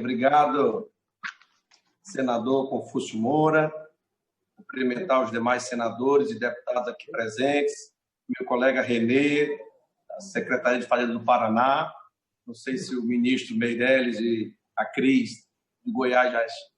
Obrigado, senador Confúcio Moura. Cumprimentar os demais senadores e deputados aqui presentes, meu colega Renê, da Secretaria de Fazenda do Paraná. Não sei se o ministro Meirelles e a Cris do Goiás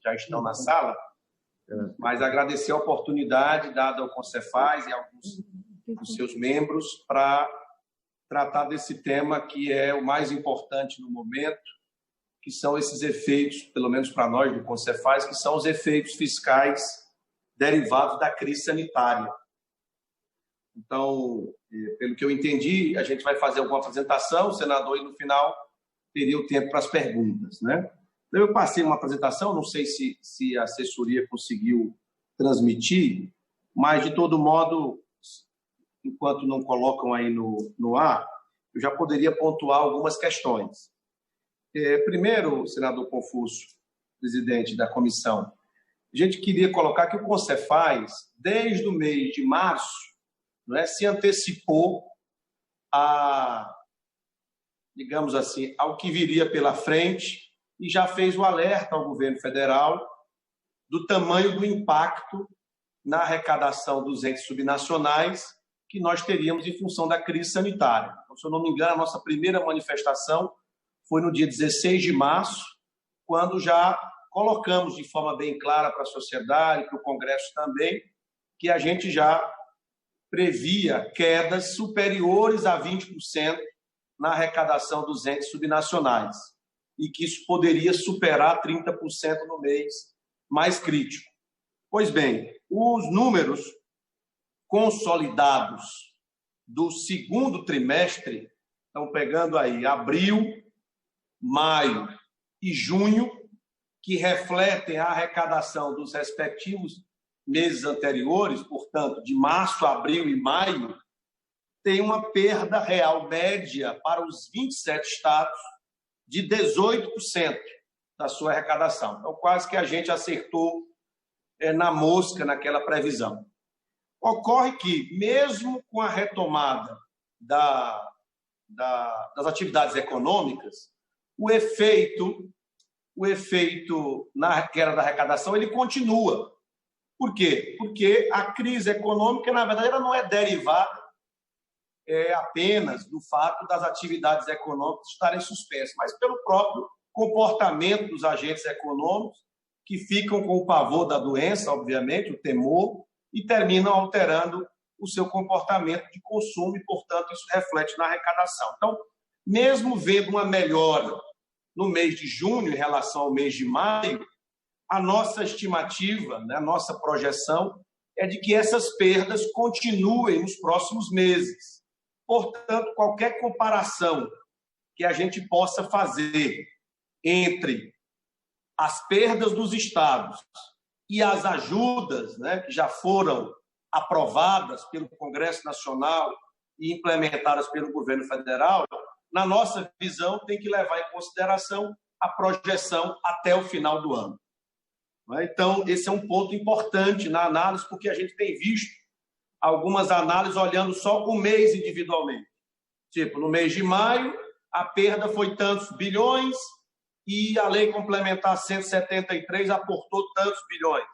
já estão na sala, mas agradecer a oportunidade dada ao Concefaz e a alguns dos seus membros para tratar desse tema que é o mais importante no momento, que são esses efeitos, pelo menos para nós do Concefaz, que são os efeitos fiscais derivados da crise sanitária. Então, pelo que eu entendi, a gente vai fazer alguma apresentação, senador, e no final teria o tempo para as perguntas, né? Eu passei uma apresentação, não sei se a assessoria conseguiu transmitir, mas, de todo modo, enquanto não colocam aí no ar, eu já poderia pontuar algumas questões. Primeiro, senador Confúcio, presidente da comissão, a gente queria colocar que o Concefaz, desde o mês de março, se antecipou digamos assim, ao que viria pela frente e já fez o alerta ao governo federal do tamanho do impacto na arrecadação dos entes subnacionais que nós teríamos em função da crise sanitária. Então, se eu não me engano, a nossa primeira manifestação foi no dia 16 de março, quando já colocamos de forma bem clara para a sociedade, para o Congresso também, que a gente já previa quedas superiores a 20% na arrecadação dos entes subnacionais e que isso poderia superar 30% no mês mais crítico. Pois bem, os números consolidados do segundo trimestre estão pegando aí abril, maio e junho, que refletem a arrecadação dos respectivos meses anteriores, portanto, de março, abril e maio, tem uma perda real média para os 27 estados de 18% da sua arrecadação. Então, quase que a gente acertou na mosca naquela previsão. Ocorre que, mesmo com a retomada das atividades econômicas, o efeito na queda da arrecadação ele continua. Por quê? Porque a crise econômica, na verdade, ela não é derivada apenas do fato das atividades econômicas estarem suspensas, mas pelo próprio comportamento dos agentes econômicos que ficam com o pavor da doença, obviamente, o temor, e terminam alterando o seu comportamento de consumo e, portanto, isso reflete na arrecadação. Então, mesmo vendo uma melhora no mês de junho em relação ao mês de maio, a nossa estimativa, a nossa projeção é de que essas perdas continuem nos próximos meses. Portanto, qualquer comparação que a gente possa fazer entre as perdas dos estados e as ajudas, que já foram aprovadas pelo Congresso Nacional e implementadas pelo governo federal, na nossa visão, tem que levar em consideração a projeção até o final do ano. Então, esse é um ponto importante na análise, porque a gente tem visto algumas análises olhando só o mês individualmente. Tipo, no mês de maio, a perda foi tantos bilhões e a lei complementar 173 aportou tantos bilhões.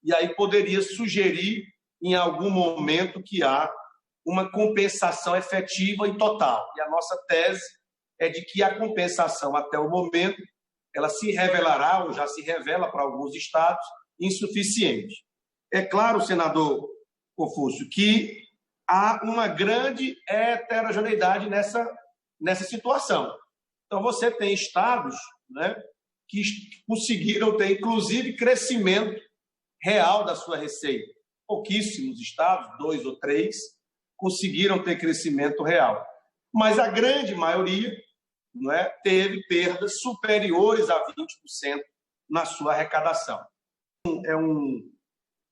E aí poderia sugerir, em algum momento, que há uma compensação efetiva e total. E a nossa tese é de que a compensação, até o momento, ela se revelará, ou já se revela para alguns estados, insuficiente. É claro, senador Confúcio, que há uma grande heterogeneidade nessa situação. Então, você tem estados que conseguiram ter, inclusive, crescimento real da sua receita. Pouquíssimos estados, 2 ou 3, conseguiram ter crescimento real. Mas a grande maioria teve perdas superiores a 20% na sua arrecadação.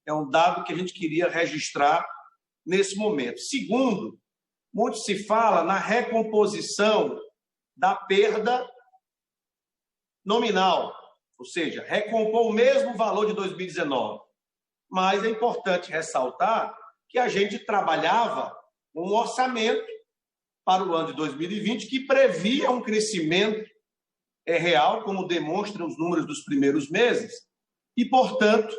É um dado que a gente queria registrar nesse momento. Segundo, muito se fala na recomposição da perda nominal, ou seja, recompor o mesmo valor de 2019. Mas é importante ressaltar que a gente trabalhava com um orçamento para o ano de 2020 que previa um crescimento é real, como demonstram os números dos primeiros meses, e, portanto,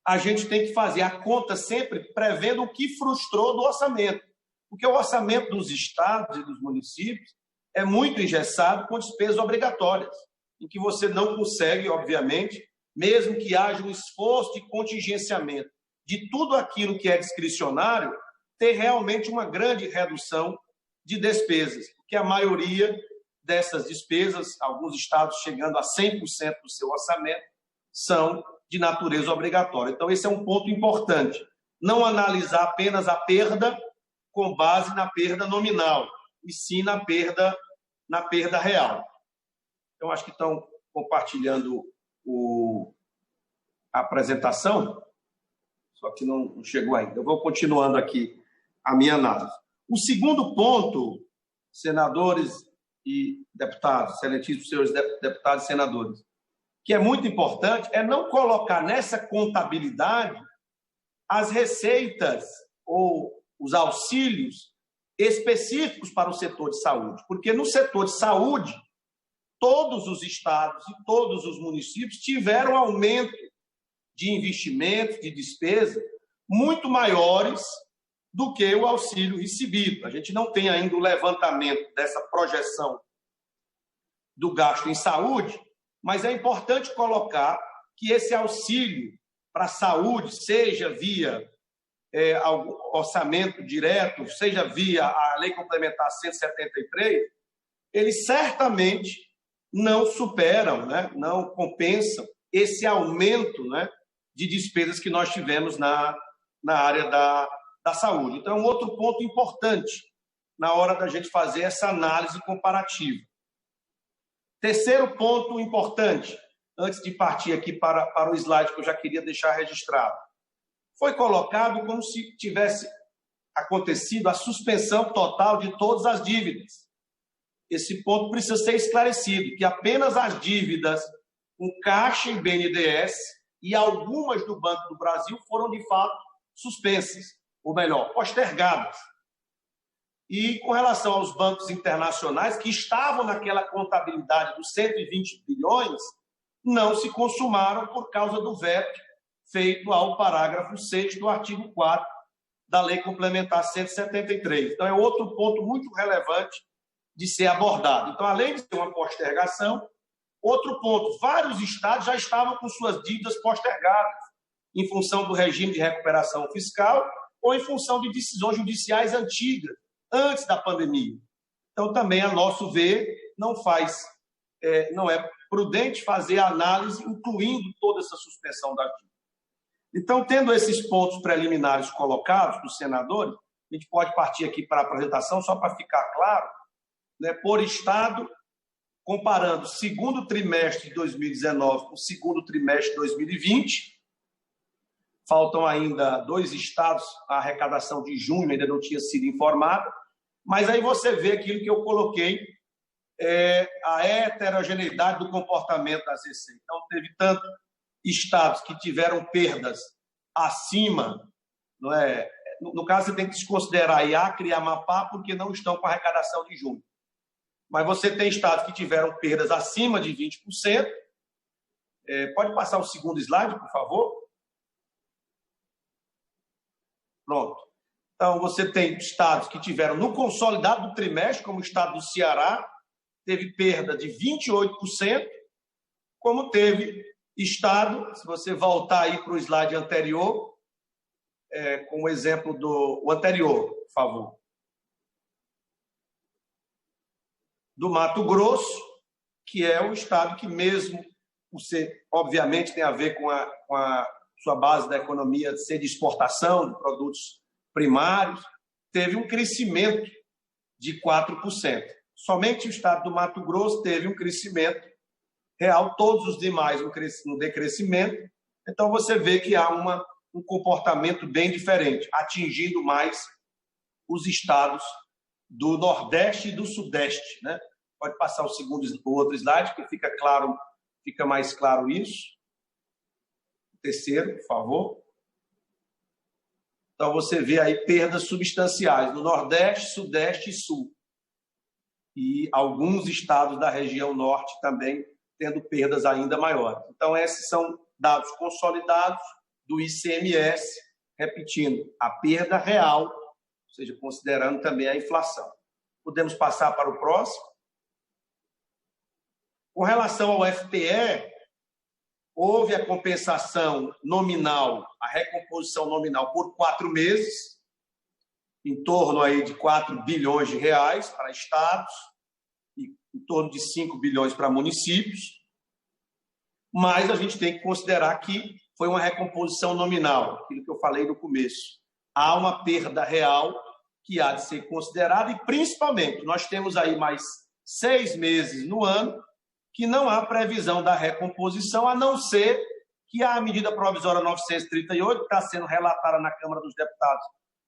a gente tem que fazer a conta sempre prevendo o que frustrou do orçamento, porque o orçamento dos estados e dos municípios é muito engessado com despesas obrigatórias, em que você não consegue, obviamente, mesmo que haja um esforço de contingenciamento de tudo aquilo que é discricionário, ter realmente uma grande redução de despesas, porque a maioria dessas despesas, alguns estados chegando a 100% do seu orçamento, são de natureza obrigatória. Então, esse é um ponto importante. Não analisar apenas a perda com base na perda nominal, e sim na perda real. Então, acho que estão compartilhando a apresentação, só que não chegou ainda. Eu vou continuando aqui a minha análise. O segundo ponto, senadores e deputados, excelentíssimos senhores deputados e senadores, que é muito importante, é não colocar nessa contabilidade as receitas ou os auxílios específicos para o setor de saúde, porque no setor de saúde, todos os estados e todos os municípios tiveram aumento de investimentos, de despesa, muito maiores do que o auxílio recebido. A gente não tem ainda o levantamento dessa projeção do gasto em saúde, mas é importante colocar que esse auxílio para a saúde, seja via orçamento direto, seja via a Lei Complementar 173, eles certamente não superam, né, não compensam esse aumento, né, de despesas que nós tivemos na área da saúde. Então, é um outro ponto importante na hora da gente fazer essa análise comparativa. Terceiro ponto importante, antes de partir aqui para o slide que eu já queria deixar registrado. Foi colocado como se tivesse acontecido a suspensão total de todas as dívidas. Esse ponto precisa ser esclarecido, que apenas as dívidas com Caixa e BNDES e algumas do Banco do Brasil foram, de fato, suspensas, ou melhor, postergadas. E com relação aos bancos internacionais, que estavam naquela contabilidade dos 120 bilhões, não se consumaram por causa do veto feito ao parágrafo 6 do artigo 4 da Lei Complementar 173. Então, é outro ponto muito relevante de ser abordado. Então, além de ser uma postergação, outro ponto, vários estados já estavam com suas dívidas postergadas em função do regime de recuperação fiscal ou em função de decisões judiciais antigas, antes da pandemia. Então, também, a nosso ver, não é prudente fazer a análise incluindo toda essa suspensão da dívida. Então, tendo esses pontos preliminares colocados dos senadores, a gente pode partir aqui para a apresentação, só para ficar claro, né, por estado, comparando segundo trimestre de 2019 com o segundo trimestre de 2020. Faltam ainda 2 estados, a arrecadação de junho ainda não tinha sido informada, mas aí você vê aquilo que eu coloquei, a heterogeneidade do comportamento das receitas. Então, teve tanto estados que tiveram perdas acima, não é? No caso, você tem que desconsiderar Acre e Amapá, porque não estão com a arrecadação de junho. Mas você tem estados que tiveram perdas acima de 20%. Pode passar o segundo slide, por favor? Pronto. Então, você tem estados que tiveram, no consolidado do trimestre, como o estado do Ceará, teve perda de 28%, como teve estado, se você voltar aí para o slide anterior, com o exemplo do anterior, por favor. Do Mato Grosso, que é o estado que mesmo, obviamente tem a ver com a sua base da economia de ser de exportação de produtos primários, teve um crescimento de 4%. Somente o estado do Mato Grosso teve um crescimento real, todos os demais um decrescimento. Então, você vê que há um comportamento bem diferente, atingindo mais os estados do Nordeste e do Sudeste, né? Pode passar o outro slide, que fica mais claro isso. O terceiro, por favor. Então, você vê aí perdas substanciais no Nordeste, Sudeste e Sul. e alguns estados da região norte também tendo perdas ainda maiores. Então, esses são dados consolidados do ICMS, repetindo, a perda real, ou seja, considerando também a inflação. Podemos passar para o próximo? Com relação ao FPE, houve a compensação nominal, a recomposição nominal por 4 meses, em torno aí de 4 bilhões de reais para estados e em torno de 5 bilhões para municípios. Mas a gente tem que considerar que foi uma recomposição nominal, aquilo que eu falei no começo. Há uma perda real que há de ser considerada e, principalmente, nós temos aí mais 6 meses no ano que não há previsão da recomposição, a não ser que a medida provisória 938, que está sendo relatada na Câmara dos Deputados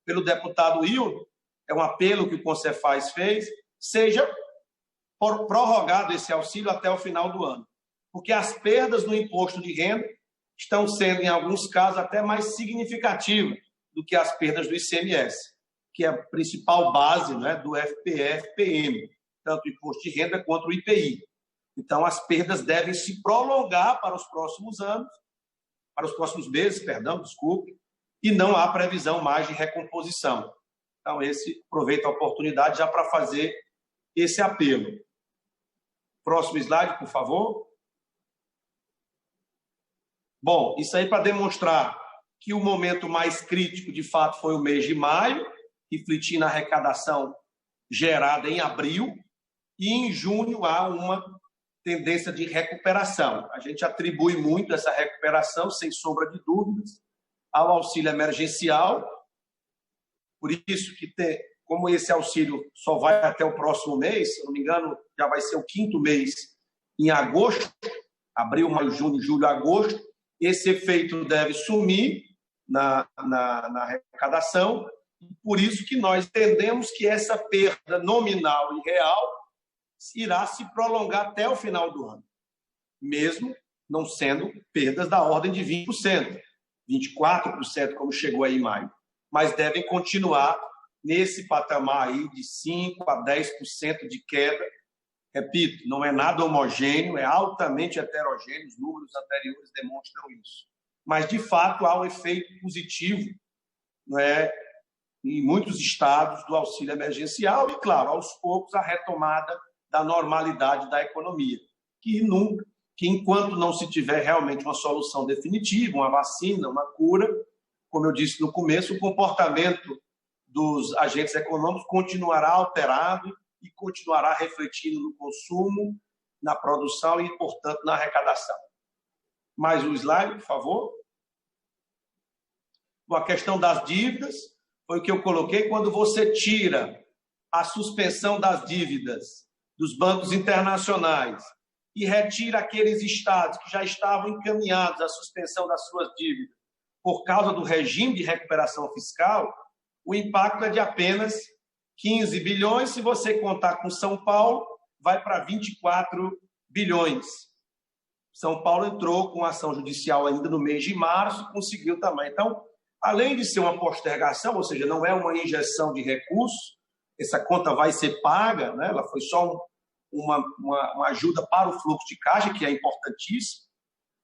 pelo deputado Hildo, é um apelo que o Concefaz fez, seja prorrogado esse auxílio até o final do ano. Porque as perdas no imposto de renda estão sendo, em alguns casos, até mais significativas do que as perdas do ICMS, que é a principal base, né, do FPE-FPM, tanto o imposto de renda quanto o IPI. Então, as perdas devem se prolongar para os próximos anos, para os próximos meses, e não há previsão mais de recomposição. Então, aproveito a oportunidade já para fazer esse apelo. Próximo slide, por favor. Bom, isso aí para demonstrar que o momento mais crítico, de fato, foi o mês de maio, refletindo a arrecadação gerada em abril, e em junho há uma tendência de recuperação. A gente atribui muito essa recuperação, sem sombra de dúvidas, ao auxílio emergencial. Por isso que, como esse auxílio só vai até o próximo mês, se não me engano, já vai ser o 5º mês em agosto, abril, maio, junho, julho, agosto, esse efeito deve sumir na arrecadação, por isso que nós entendemos que essa perda nominal e real irá se prolongar até o final do ano, mesmo não sendo perdas da ordem de 20%, 24%, como chegou aí em maio, mas devem continuar nesse patamar aí de 5% a 10% de queda. Repito, não é nada homogêneo, é altamente heterogêneo, os números anteriores demonstram isso. Mas, de fato, há um efeito positivo, não é, em muitos estados do auxílio emergencial e, claro, aos poucos, a retomada da normalidade da economia, que enquanto não se tiver realmente uma solução definitiva, uma vacina, uma cura, como eu disse no começo, o comportamento dos agentes econômicos continuará alterado e continuará refletindo no consumo, na produção e, portanto, na arrecadação. Mais um slide, por favor. Bom, a questão das dívidas foi o que eu coloquei. Quando você tira a suspensão das dívidas dos bancos internacionais e retira aqueles estados que já estavam encaminhados à suspensão das suas dívidas por causa do regime de recuperação fiscal, o impacto é de apenas 15 bilhões. Se você contar com São Paulo, vai para 24 bilhões. São Paulo entrou com ação judicial ainda no mês de março e conseguiu também. Então, além de ser uma postergação, ou seja, não é uma injeção de recursos, essa conta vai ser paga, né? Ela foi só uma ajuda para o fluxo de caixa, que é importantíssimo,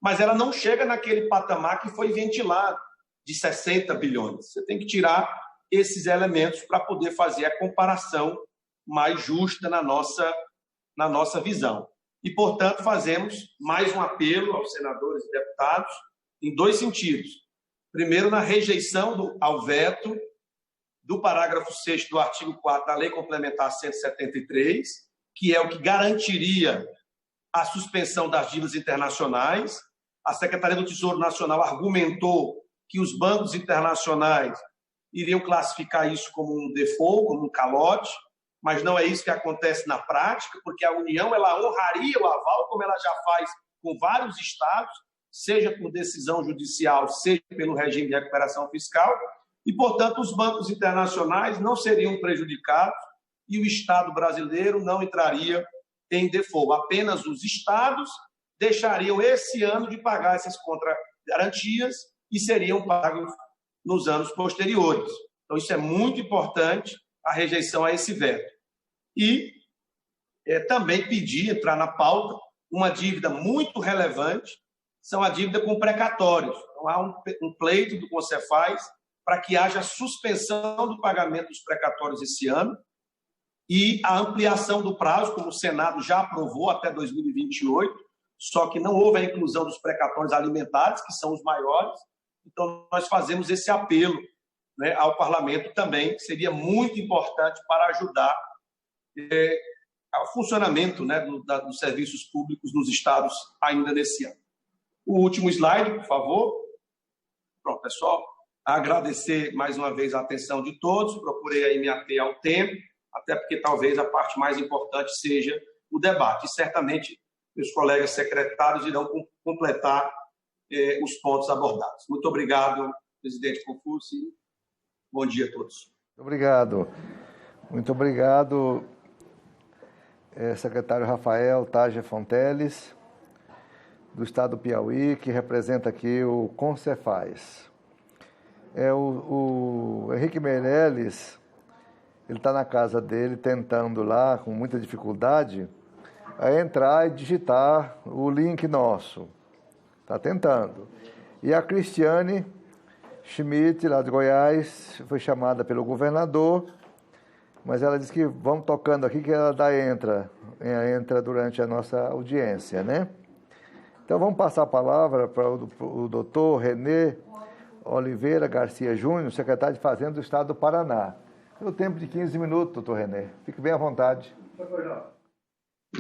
mas ela não chega naquele patamar que foi ventilado, de 60 bilhões. Você tem que tirar esses elementos para poder fazer a comparação mais justa na nossa visão. E, portanto, fazemos mais um apelo aos senadores e deputados em 2 sentidos. Primeiro, na rejeição ao veto do parágrafo 6º do artigo 4º da Lei Complementar 173, que é o que garantiria a suspensão das dívidas internacionais. A Secretaria do Tesouro Nacional argumentou que os bancos internacionais iriam classificar isso como um default, como um calote, mas não é isso que acontece na prática, porque a União ela honraria o aval, como ela já faz com vários estados, seja por decisão judicial, seja pelo regime de recuperação fiscal, e, portanto, os bancos internacionais não seriam prejudicados e o Estado brasileiro não entraria em default. Apenas os estados deixariam esse ano de pagar essas contragarantias e seriam pagos nos anos posteriores. Então, isso é muito importante, a rejeição a esse veto. E também pedir, entrar na pauta, uma dívida muito relevante, são a dívida com precatórios. Então, há um pleito do Concefaz para que haja suspensão do pagamento dos precatórios esse ano e a ampliação do prazo, como o Senado já aprovou, até 2028, só que não houve a inclusão dos precatórios alimentares, que são os maiores. Então, nós fazemos esse apelo, né, ao parlamento também, que seria muito importante para ajudar ao funcionamento, né, dos serviços públicos nos estados ainda nesse ano. O último slide, por favor. Pronto, pessoal. Agradecer mais uma vez a atenção de todos. Procurei aí me ater ao tempo, até porque talvez a parte mais importante seja o debate. E certamente meus colegas secretários irão completar os pontos abordados. Muito obrigado, presidente Confúcio. Bom dia a todos. Obrigado. Muito obrigado, secretário Rafael Taja Fonteles, do Estado do Piauí, que representa aqui o Concefaz. O Henrique Meirelles, ele está na casa dele, tentando lá, com muita dificuldade, entrar e digitar o link nosso. Está tentando. E a Cristiane Schmidt, lá de Goiás, foi chamada pelo governador, mas ela disse que vamos tocando aqui, que ela entra durante a nossa audiência, né? Então, vamos passar a palavra para o doutor René Oliveira Garcia Júnior, secretário de Fazenda do Estado do Paraná. No tempo de 15 minutos, doutor René. Fique bem à vontade.